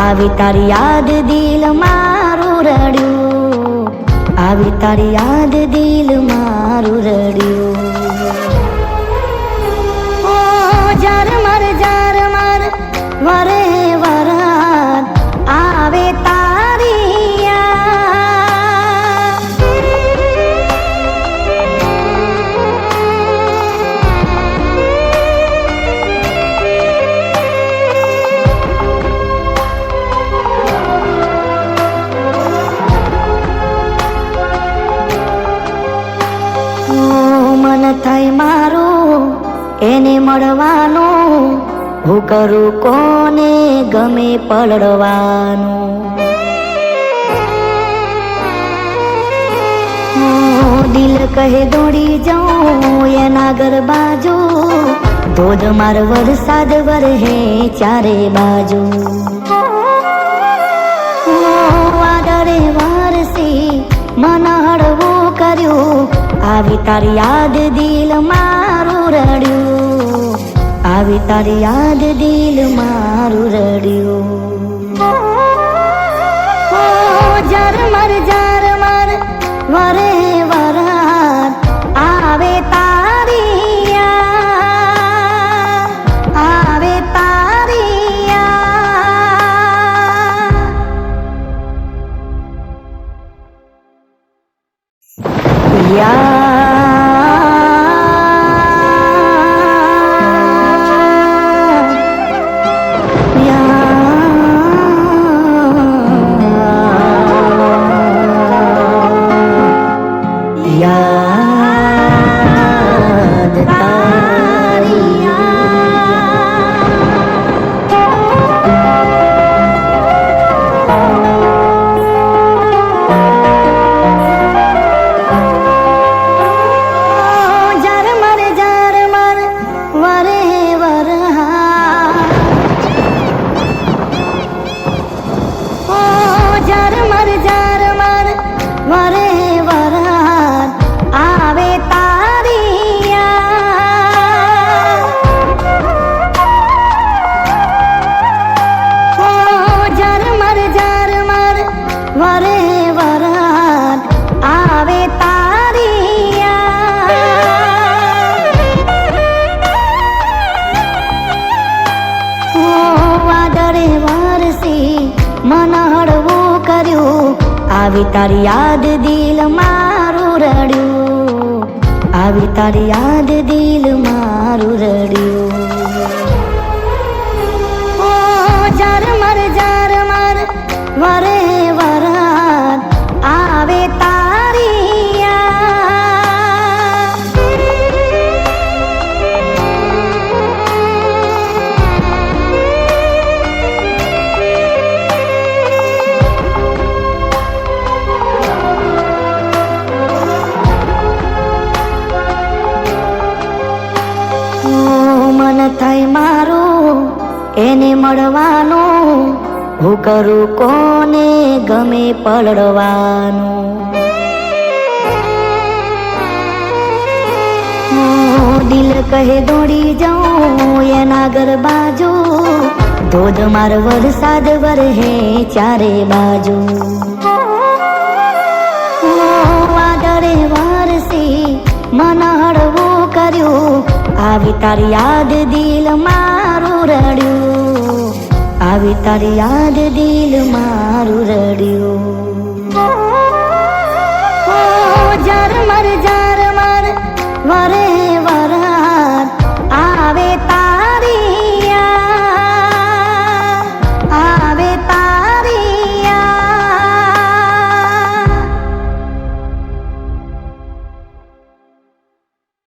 આવી તારી યાદ દિલ મારું રડ્યું, આવી તારી યાદ દિલ મારું રડ્યું. ઓ ઝરમર ઝરમર વરે વરાત આવે તારી યાદ. મન થાય મારું એને મળવાનું, હું કરું કોને ગમે પડવાનું. દિલ કહે દોડી જાઉં એના ઘર બાજુ, ધોધમાર વરસાદ વરહે ચારે બાજુ. વાદળે વરસી મન હળવું કર્યું, આવી તારી યાદ દિલ મારું રડ્યું, આવી તારી યાદ દિલ મારું રડ્યું. ઓ ઝરમર ઝરમર વરે વરાત આવે તારી યાદ, આવે તારી યાદ. મન હળવું કર્યું, આવી તારી યાદ દિલ મારું રડ્યું, આવી તારી યાદ દિલ મારું રડ્યું. ઓ ઝરમર ઝરમર વરે વરાત આવે તારી યાદ. મન થાય મારું એને મળવાનું, હું કરું કોને ગમે પડવાનું. દિલ કહે દોડી જાઉં એના ઘર બાજુ, ધોધમાર વરસાદ વરહે ચારે બાજુ. આવી તારી યાદ દિલ મારું રડ્યું, આવી તારી યાદ દિલ મારું રડ્યું.